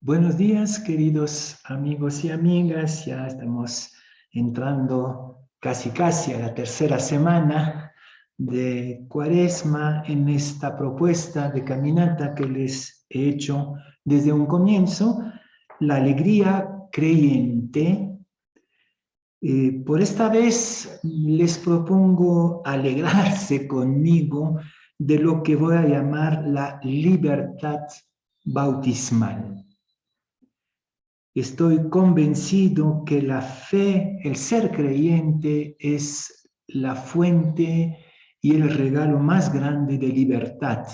Buenos días, queridos amigos y amigas. Ya estamos entrando casi a la tercera semana de Cuaresma en esta propuesta de caminata que les he hecho desde un comienzo, la alegría creyente. Por esta vez les propongo alegrarse conmigo de lo que voy a llamar la libertad bautismal. Estoy convencido que la fe, el ser creyente, es la fuente y el regalo más grande de libertad.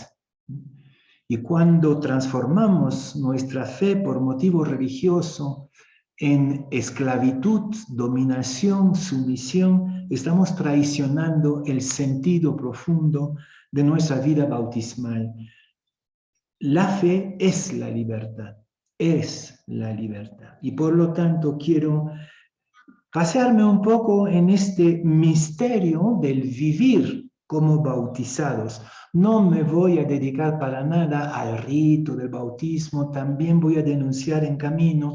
Y cuando transformamos nuestra fe por motivo religioso en esclavitud, dominación, sumisión, estamos traicionando el sentido profundo de nuestra vida bautismal. La fe es la libertad. Es la libertad. Y por lo tanto quiero pasearme un poco en este misterio del vivir como bautizados. No me voy a dedicar para nada al rito del bautismo, también voy a denunciar en camino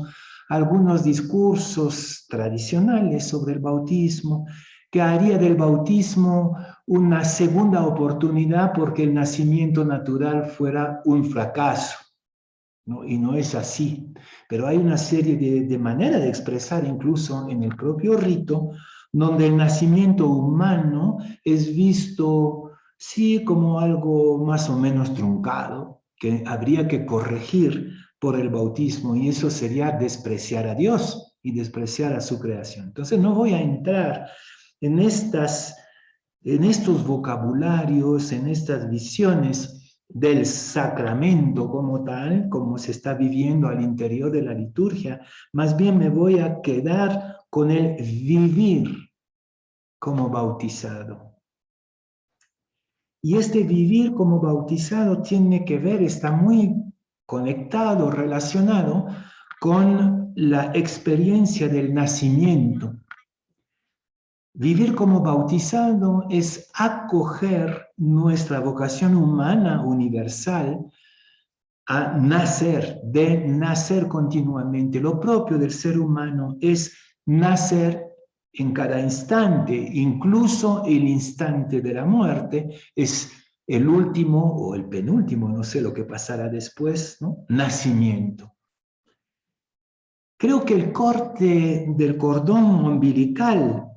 algunos discursos tradicionales sobre el bautismo, que haría del bautismo una segunda oportunidad porque el nacimiento natural fuera un fracaso. ¿no? Y no es así. Pero hay una serie de maneras de expresar, incluso en el propio rito, donde el nacimiento humano es visto, sí, como algo más o menos truncado, que habría que corregir por el bautismo, y eso sería despreciar a Dios y despreciar a su creación. Entonces no voy a entrar en estos vocabularios, en estas visiones del sacramento como tal, como se está viviendo al interior de la liturgia. Más bien me voy a quedar con el vivir como bautizado. Y este vivir como bautizado tiene que ver, está muy conectado, relacionado con la experiencia del nacimiento. Vivir como bautizado es acoger nuestra vocación humana universal a nacer, de nacer continuamente. Lo propio del ser humano es nacer en cada instante, incluso el instante de la muerte es el último o el penúltimo, no sé lo que pasará después, ¿no? Nacimiento. Creo que el corte del cordón umbilical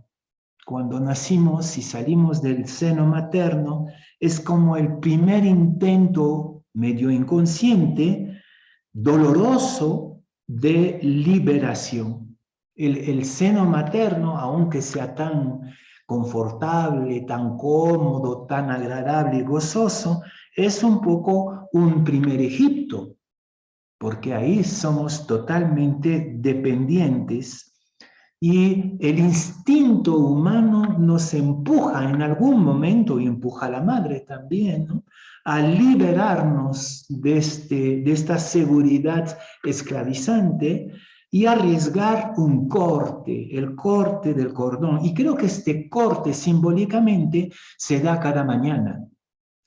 cuando nacimos y salimos del seno materno, es como el primer intento medio inconsciente, doloroso, de liberación. El seno materno, aunque sea tan confortable, tan cómodo, tan agradable y gozoso, es un poco un primer Egipto, porque ahí somos totalmente dependientes y el instinto humano nos empuja en algún momento, y empuja a la madre también, ¿no? A liberarnos de esta seguridad esclavizante y arriesgar un corte, el corte del cordón. Y creo que este corte simbólicamente se da cada mañana.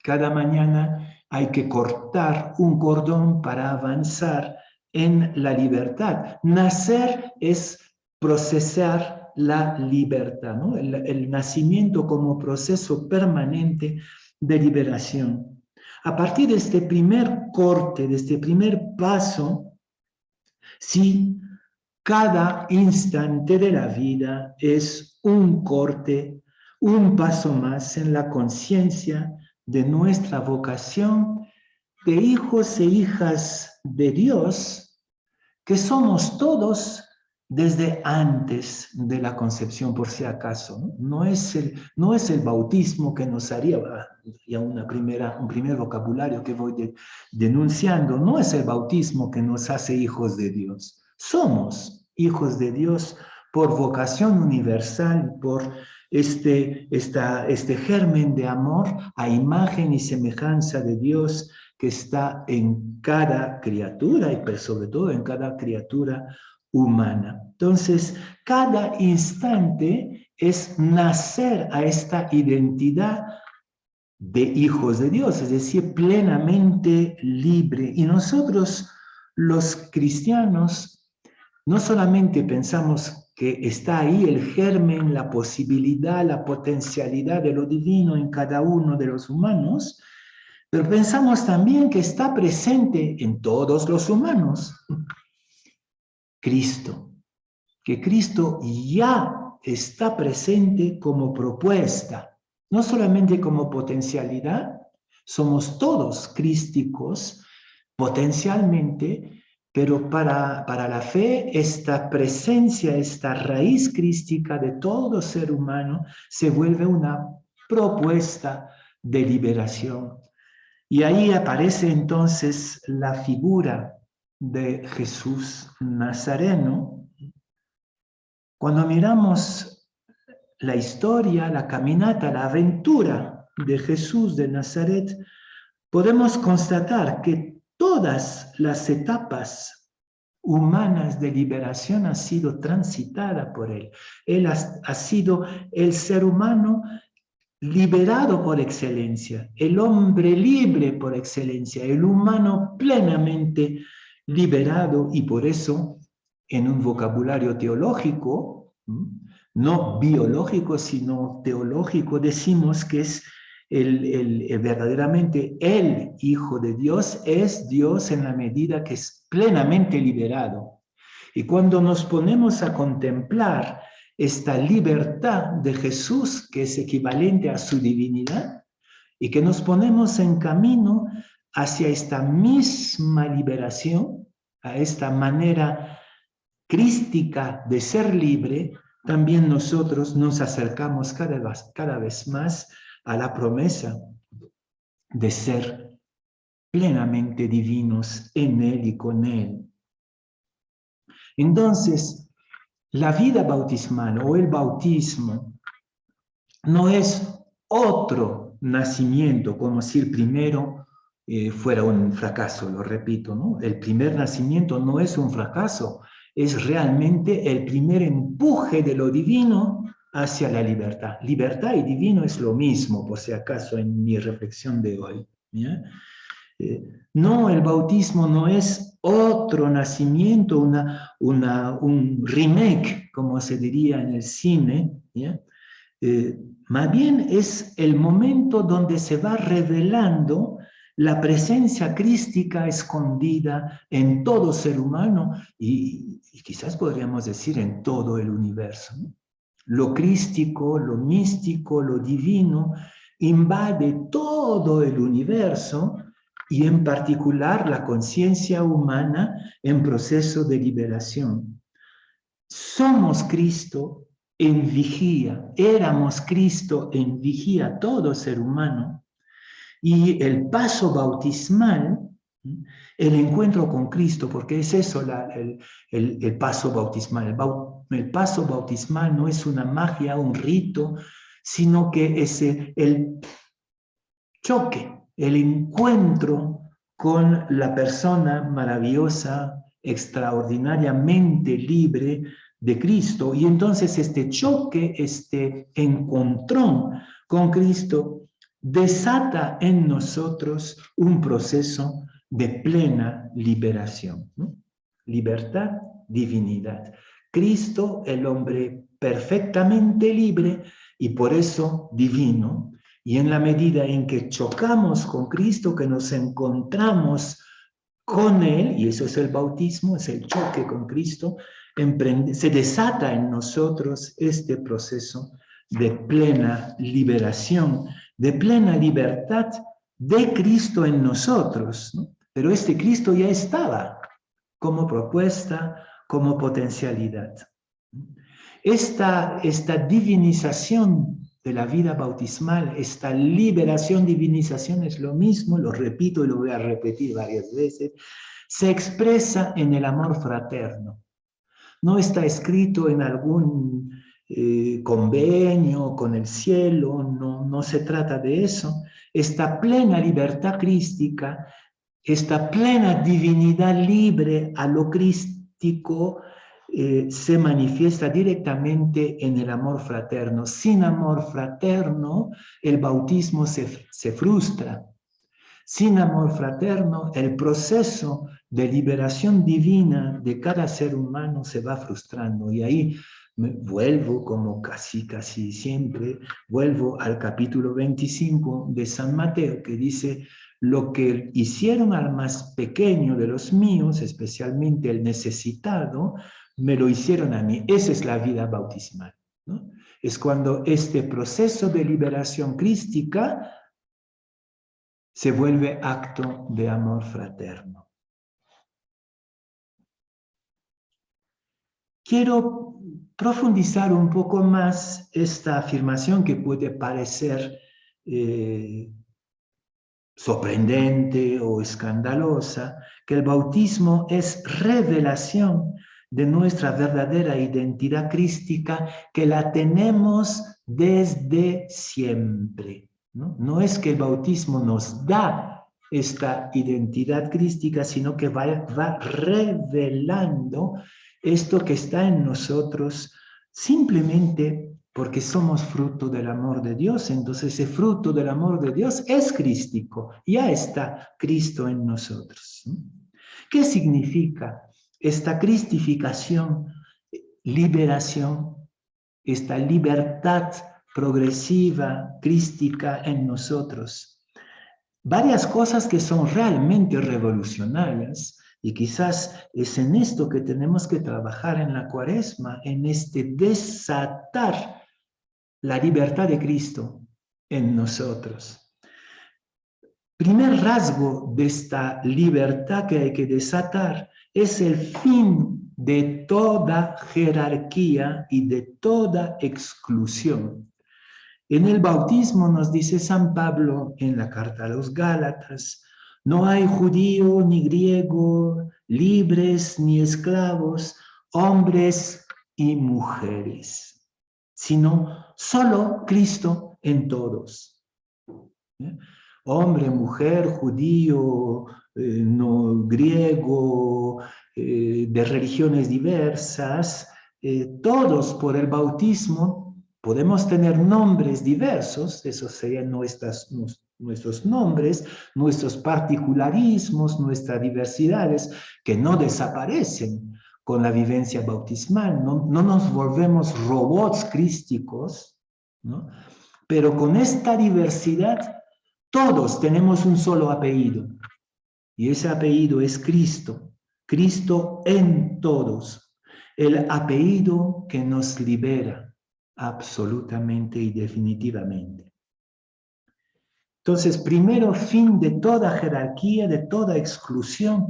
Cada mañana hay que cortar un cordón para avanzar en la libertad. Nacer es procesar la libertad, ¿no? El nacimiento como proceso permanente de liberación. A partir de este primer corte, de este primer paso, sí, cada instante de la vida es un corte, un paso más en la conciencia de nuestra vocación de hijos e hijas de Dios, que somos todos desde antes de la concepción, por si acaso. No es el bautismo que nos haría, ya un primer vocabulario que voy denunciando, no es el bautismo que nos hace hijos de Dios. Somos hijos de Dios por vocación universal, por este germen de amor a imagen y semejanza de Dios que está en cada criatura y sobre todo en cada criatura humana. Entonces, cada instante es nacer a esta identidad de hijos de Dios, es decir, plenamente libre. Y nosotros los cristianos no solamente pensamos que está ahí el germen, la posibilidad, la potencialidad de lo divino en cada uno de los humanos, pero pensamos también que está presente en todos los humanos Cristo, que Cristo ya está presente como propuesta, no solamente como potencialidad, somos todos crísticos potencialmente, pero para la fe esta presencia, esta raíz crística de todo ser humano se vuelve una propuesta de liberación. Y ahí aparece entonces la figura de Jesús Nazareno. Cuando miramos la historia, la caminata, la aventura de Jesús de Nazaret, podemos constatar que todas las etapas humanas de liberación han sido transitadas por él. Él ha sido el ser humano liberado por excelencia, el hombre libre por excelencia, el humano plenamente liberado, y por eso en un vocabulario teológico, no biológico, sino teológico, decimos que es verdaderamente el Hijo de Dios, es Dios en la medida que es plenamente liberado. Y cuando nos ponemos a contemplar esta libertad de Jesús, que es equivalente a su divinidad, y que nos ponemos en camino hacia esta misma liberación, a esta manera crística de ser libre, también nosotros nos acercamos cada vez más a la promesa de ser plenamente divinos en Él y con Él. Entonces, la vida bautismal o el bautismo no es otro nacimiento, como si el primero fuera un fracaso, lo repito, ¿no? El primer nacimiento no es un fracaso, es realmente el primer empuje de lo divino hacia la libertad. Libertad y divino es lo mismo, por si acaso, en mi reflexión de hoy. No, el bautismo no es otro nacimiento, un remake, como se diría en el cine, más bien es el momento donde se va revelando la presencia crística escondida en todo ser humano y quizás podríamos decir en todo el universo, ¿no? Lo crístico, lo místico, lo divino invade todo el universo y en particular la conciencia humana en proceso de liberación. Somos Cristo en vigía, éramos Cristo en vigía, todo ser humano, y el paso bautismal, el encuentro con Cristo, porque es eso el paso bautismal. El paso bautismal no es una magia, un rito, sino que es el choque, el encuentro con la persona maravillosa, extraordinariamente libre de Cristo. Y entonces este choque, este encontrón con Cristo desata en nosotros un proceso de plena liberación, ¿no? Libertad, divinidad. Cristo, el hombre perfectamente libre y por eso divino. Y en la medida en que chocamos con Cristo, que nos encontramos con Él, y eso es el bautismo, es el choque con Cristo, se desata en nosotros este proceso de plena liberación, de plena libertad de Cristo en nosotros, ¿no? Pero este Cristo ya estaba como propuesta, como potencialidad. Esta divinización de la vida bautismal, esta liberación, divinización es lo mismo, lo repito y lo voy a repetir varias veces, se expresa en el amor fraterno. No está escrito en algún convenio con el cielo, no se trata de eso. Esta plena libertad crística, esta plena divinidad libre a lo crístico, se manifiesta directamente en el amor fraterno. Sin amor fraterno, el bautismo se frustra. Sin amor fraterno, el proceso de liberación divina de cada ser humano se va frustrando. Y ahí vuelvo, como casi siempre, vuelvo al capítulo 25 de San Mateo, que dice: lo que hicieron al más pequeño de los míos, especialmente el necesitado, me lo hicieron a mí. Esa es la vida bautismal, ¿no? Es cuando este proceso de liberación crística se vuelve acto de amor fraterno. Quiero profundizar un poco más esta afirmación que puede parecer sorprendente o escandalosa, que el bautismo es revelación de nuestra verdadera identidad crística, que la tenemos desde siempre, ¿no? No es que el bautismo nos da esta identidad crística, sino que va revelando esto que está en nosotros simplemente porque somos fruto del amor de Dios. Entonces ese fruto del amor de Dios es crístico, ya está Cristo en nosotros. ¿Qué significa esta cristificación, liberación, esta libertad progresiva, crística en nosotros? Varias cosas que son realmente revolucionarias, y quizás es en esto que tenemos que trabajar en la Cuaresma, en este desatar la libertad de Cristo en nosotros. Primer rasgo de esta libertad que hay que desatar es el fin de toda jerarquía y de toda exclusión. En el bautismo nos dice San Pablo en la carta a los Gálatas: no hay judío ni griego, libres ni esclavos, hombres y mujeres, sino solo Cristo en todos. Hombre, mujer, judío, no griego, de religiones diversas, todos por el bautismo podemos tener nombres diversos, esos serían nuestros nombres, nuestros particularismos, nuestras diversidades, que no desaparecen con la vivencia bautismal. No nos volvemos robots crísticos, ¿no? Pero con esta diversidad todos tenemos un solo apellido, y ese apellido es Cristo, Cristo en todos, el apellido que nos libera absolutamente y definitivamente. Entonces, primero, fin de toda jerarquía, de toda exclusión,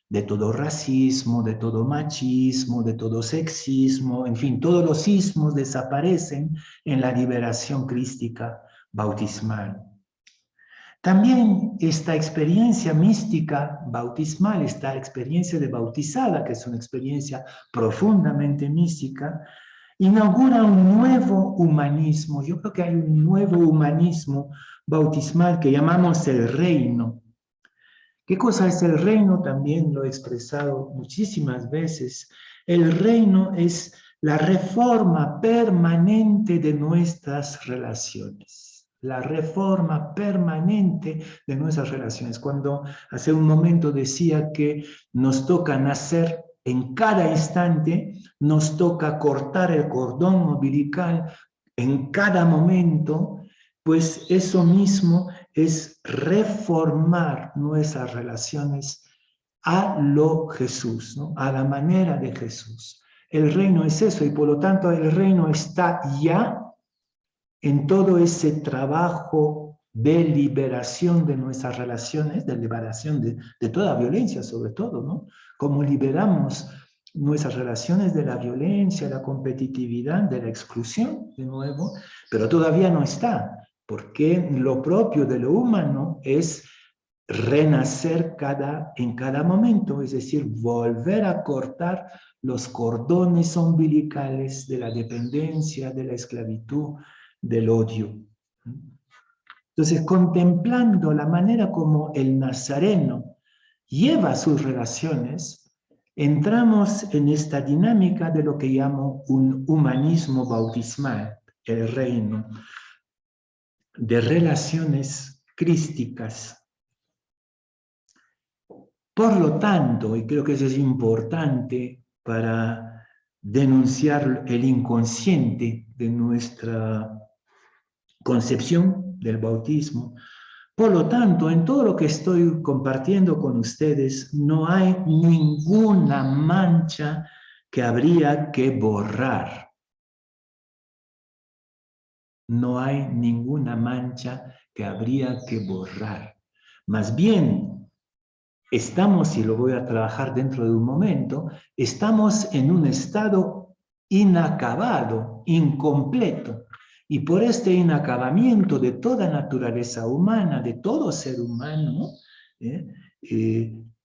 de todo racismo, de todo machismo, de todo sexismo, en fin, todos los ismos desaparecen en la liberación crística bautismal. También esta experiencia mística bautismal, esta experiencia de bautizada, que es una experiencia profundamente mística, inaugura un nuevo humanismo. Yo creo que hay un nuevo humanismo bautismal que llamamos el reino. ¿Qué cosa es el reino? También lo he expresado muchísimas veces. El reino es la reforma permanente de nuestras relaciones. La reforma permanente de nuestras relaciones. Cuando hace un momento decía que nos toca nacer en cada instante, nos toca cortar el cordón umbilical en cada momento, pues eso mismo es reformar nuestras relaciones a lo Jesús, ¿no? A la manera de Jesús. El reino es eso, y por lo tanto el reino está ya en todo ese trabajo de liberación de nuestras relaciones, de liberación de toda violencia sobre todo, ¿no? Cómo liberamos nuestras relaciones de la violencia, la competitividad, de la exclusión, de nuevo, pero todavía no está, porque lo propio de lo humano es renacer en cada momento, es decir, volver a cortar los cordones umbilicales de la dependencia, de la esclavitud, del odio. Entonces, contemplando la manera como el nazareno lleva sus relaciones, entramos en esta dinámica de lo que llamo un humanismo bautismal, el reino, de relaciones crísticas, Por lo tanto, y creo que eso es importante para denunciar el inconsciente de nuestra concepción del bautismo, por lo tanto, en todo lo que estoy compartiendo con ustedes, no hay ninguna mancha que habría que borrar. No hay ninguna mancha que habría que borrar. Más bien, estamos, y lo voy a trabajar dentro de un momento, estamos en un estado inacabado, incompleto. Y por este inacabamiento de toda naturaleza humana, de todo ser humano,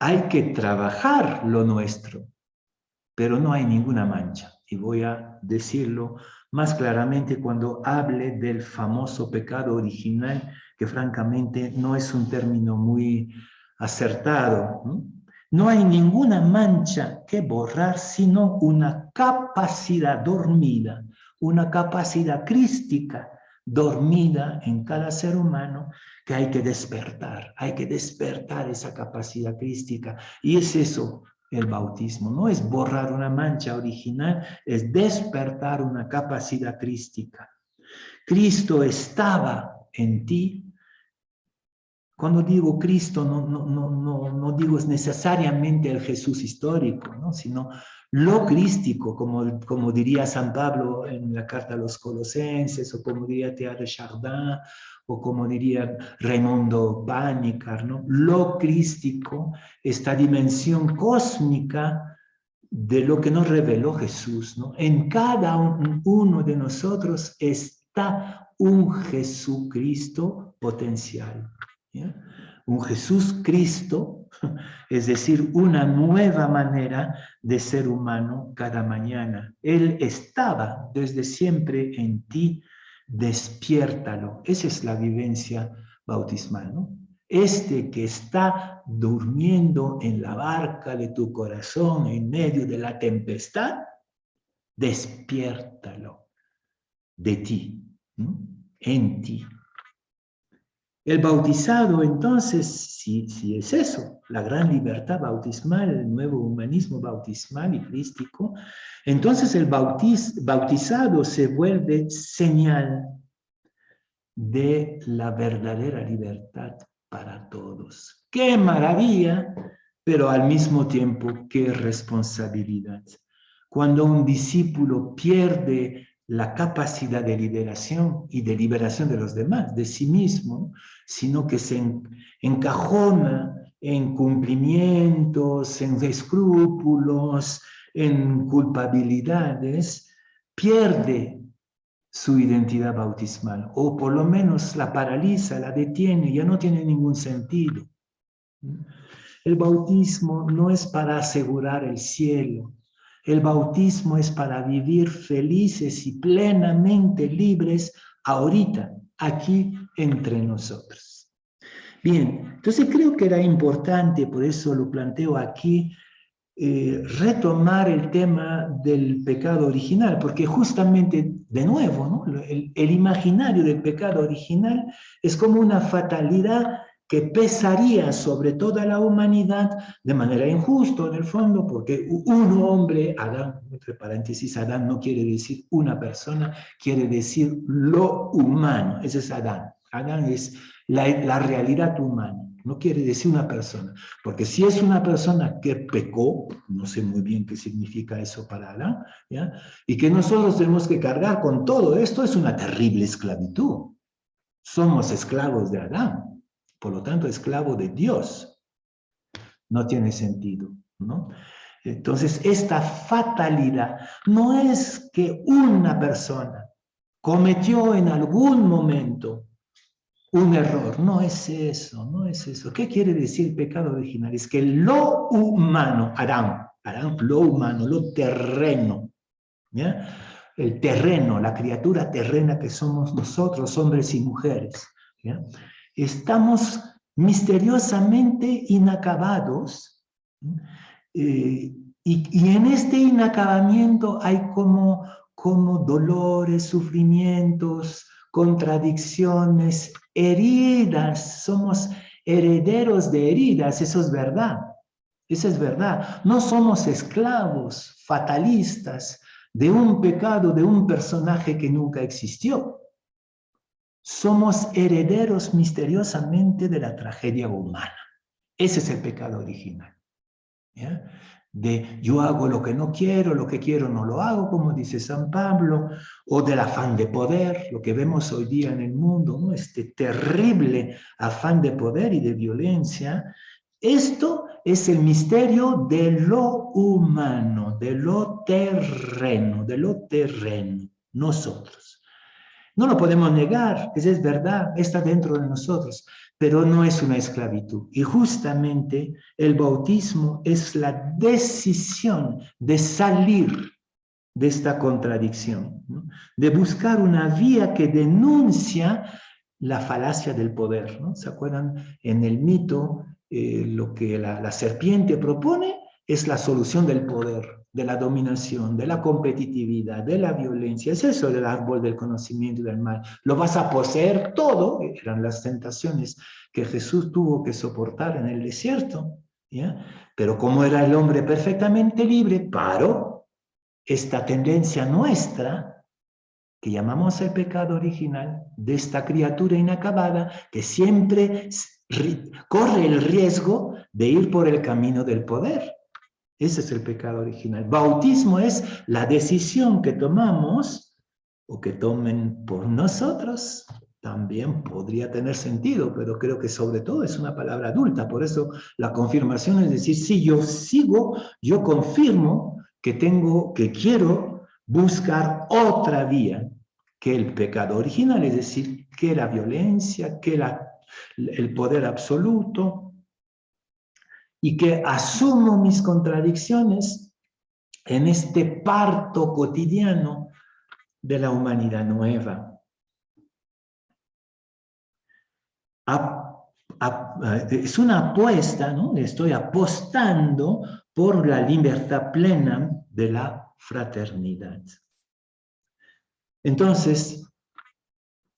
hay que trabajar lo nuestro, pero no hay ninguna mancha. Y voy a decirlo más claramente cuando hable del famoso pecado original, que francamente no es un término muy acertado. No hay ninguna mancha que borrar, sino una capacidad dormida, una capacidad crística dormida en cada ser humano que hay que despertar esa capacidad crística. Y es eso el bautismo, no es borrar una mancha original, es despertar una capacidad crística. Cristo estaba en ti. Cuando digo Cristo, no digo necesariamente el Jesús histórico, ¿no? Sino lo crístico, como diría San Pablo en la carta a los Colosenses, o como diría Teilhard de Chardin, o como diría Raimondo Panikkar, ¿no? Lo crístico, esta dimensión cósmica de lo que nos reveló Jesús, ¿no? En cada uno de nosotros está un Jesucristo potencial. ¿Ya? Un Jesús Cristo, es decir, una nueva manera de ser humano cada mañana. Él estaba desde siempre en ti, despiértalo. Esa es la vivencia bautismal, ¿no? Este que está durmiendo en la barca de tu corazón en medio de la tempestad, despiértalo de ti, ¿no? En ti. El bautizado, entonces, si es eso, la gran libertad bautismal, el nuevo humanismo bautismal y crístico, entonces el bautizado se vuelve señal de la verdadera libertad para todos. ¡Qué maravilla! Pero al mismo tiempo, qué responsabilidad. Cuando un discípulo pierde la capacidad de liberación y de liberación de los demás, de sí mismo, sino que se encajona en cumplimientos, en escrúpulos, en culpabilidades, pierde su identidad bautismal, o por lo menos la paraliza, la detiene, ya no tiene ningún sentido. El bautismo no es para asegurar el cielo, el bautismo es para vivir felices y plenamente libres ahorita, aquí entre nosotros. Bien, entonces creo que era importante, por eso lo planteo aquí, retomar el tema del pecado original, porque justamente, de nuevo, ¿no? el imaginario del pecado original es como una fatalidad que pesaría sobre toda la humanidad de manera injusta, en el fondo, porque un hombre, Adán, entre paréntesis, Adán no quiere decir una persona, quiere decir lo humano, ese es Adán. Adán es la realidad humana, no quiere decir una persona, porque si es una persona que pecó, no sé muy bien qué significa eso para Adán, ¿ya? Y que nosotros tenemos que cargar con todo esto, es una terrible esclavitud. Somos esclavos de Adán, por lo tanto esclavo de Dios. No tiene sentido, ¿no? Entonces, esta fatalidad no es que una persona cometió en algún momento un error, no es eso, no es eso. ¿Qué quiere decir pecado original? Es que lo humano, Adán, lo humano, lo terreno, ¿ya? El terreno, la criatura terrena que somos nosotros, hombres y mujeres, ¿ya? Estamos misteriosamente inacabados, y en este inacabamiento hay como dolores, sufrimientos, contradicciones, heridas, somos herederos de heridas, eso es verdad. Esa es verdad. No somos esclavos fatalistas de un pecado, de un personaje que nunca existió. Somos herederos misteriosamente de la tragedia humana. Ese es el pecado original. ¿Ya? De yo hago lo que quiero no lo hago, como dice San Pablo, o del afán de poder, lo que vemos hoy día en el mundo, ¿no? Este terrible afán de poder y de violencia. Esto es el misterio de lo humano, de lo terreno, nosotros. No lo podemos negar, es verdad, está dentro de nosotros, pero no es una esclavitud. Y justamente el bautismo es la decisión de salir de esta contradicción, ¿no? De buscar una vía que denuncia la falacia del poder, ¿no? ¿Se acuerdan? En el mito, lo que la serpiente propone es la solución del poder, de la dominación, de la competitividad, de la violencia. Es eso del árbol del conocimiento del mal. Lo vas a poseer todo, eran las tentaciones que Jesús tuvo que soportar en el desierto, ¿ya? Pero como era el hombre perfectamente libre, paró esta tendencia nuestra, que llamamos el pecado original, de esta criatura inacabada que siempre corre el riesgo de ir por el camino del poder. Ese es el pecado original. Bautismo es la decisión que tomamos o que tomen por nosotros. También podría tener sentido, pero creo que sobre todo es una palabra adulta. Por eso la confirmación es decir, si yo sigo, yo confirmo que quiero buscar otra vía que el pecado original, es decir, que la violencia, que el poder absoluto, y que asumo mis contradicciones en este parto cotidiano de la humanidad nueva. Es una apuesta, ¿no? Estoy apostando por la libertad plena de la fraternidad. Entonces,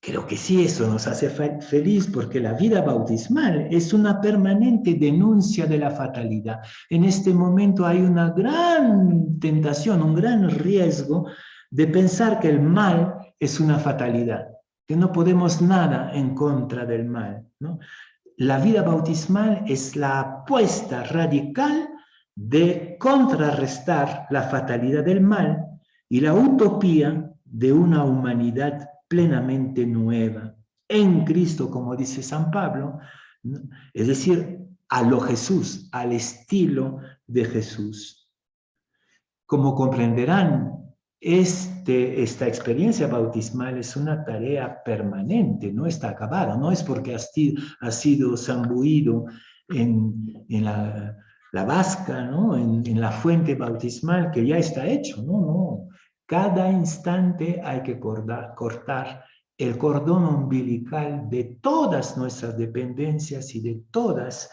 creo que sí, eso nos hace feliz porque la vida bautismal es una permanente denuncia de la fatalidad. En este momento hay una gran tentación, un gran riesgo de pensar que el mal es una fatalidad, que no podemos nada en contra del mal, ¿no? La vida bautismal es la apuesta radical de contrarrestar la fatalidad del mal y la utopía de una humanidad plenamente nueva en Cristo, como dice San Pablo, ¿no? Es decir, a lo Jesús, al estilo de Jesús. Como comprenderán, esta experiencia bautismal es una tarea permanente, no está acabada, no es porque ha sido zambuido en la vasca, ¿no? en la fuente bautismal que ya está hecho, no. Cada instante hay que cortar el cordón umbilical de todas nuestras dependencias y de todas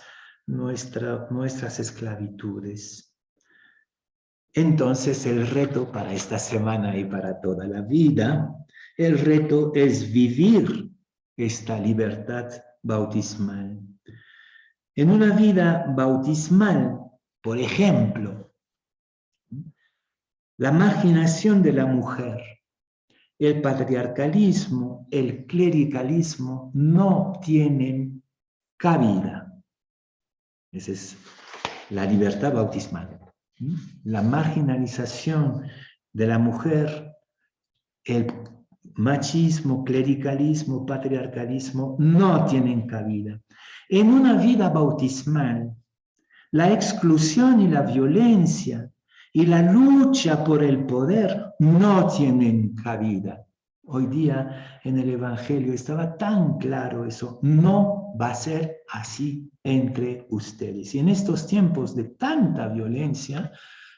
nuestras esclavitudes. Entonces el reto para esta semana y para toda la vida, el reto es vivir esta libertad bautismal. En una vida bautismal, por ejemplo, la marginación de la mujer, el patriarcalismo, el clericalismo no tienen cabida. Esa es la libertad bautismal. La marginalización de la mujer, el machismo, clericalismo, patriarcalismo no tienen cabida. En una vida bautismal, la exclusión y la violencia y la lucha por el poder no tienen cabida. Hoy día en el Evangelio estaba tan claro eso, no va a ser así entre ustedes. Y en estos tiempos de tanta violencia,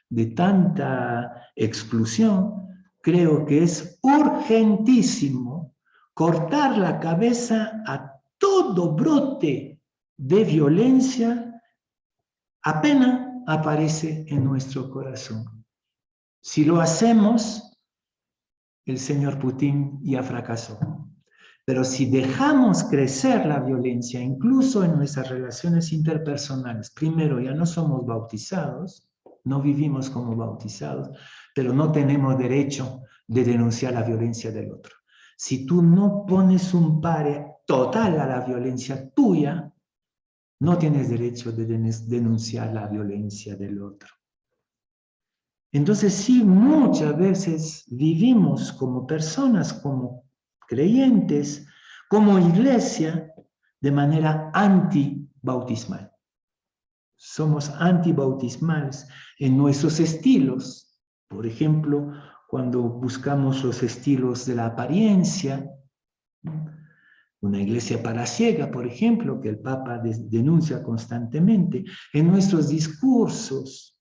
de tanta exclusión, creo que es urgentísimo cortar la cabeza a todo brote de violencia apenas aparece en nuestro corazón. Si lo hacemos, el señor Putin ya fracasó. Pero si dejamos crecer la violencia, incluso en nuestras relaciones interpersonales, primero ya no somos bautizados, no vivimos como bautizados, pero no tenemos derecho de denunciar la violencia del otro. Si tú no pones un pare total a la violencia tuya, no tienes derecho de denunciar la violencia del otro. Entonces sí, muchas veces vivimos como personas, como creyentes, como iglesia, de manera antibautismal. Somos antibautismales en nuestros estilos. Por ejemplo, cuando buscamos los estilos de la apariencia, una iglesia palaciega, por ejemplo, que el Papa denuncia constantemente, en nuestros discursos,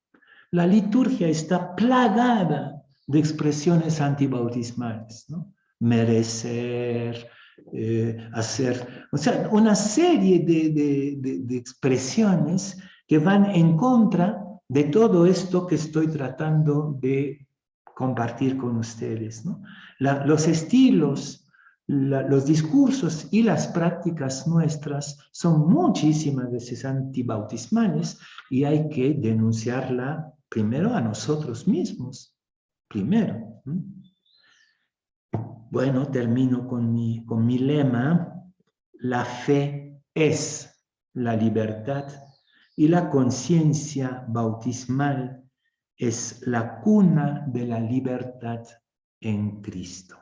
la liturgia está plagada de expresiones antibautismales, ¿no? Merecer, hacer, o sea, una serie de expresiones que van en contra de todo esto que estoy tratando de compartir con ustedes, ¿no? Los estilos, los discursos y las prácticas nuestras son muchísimas veces antibautismales y hay que denunciarla primero a nosotros mismos, primero. Bueno, termino con mi lema: la fe es la libertad y la conciencia bautismal es la cuna de la libertad en Cristo.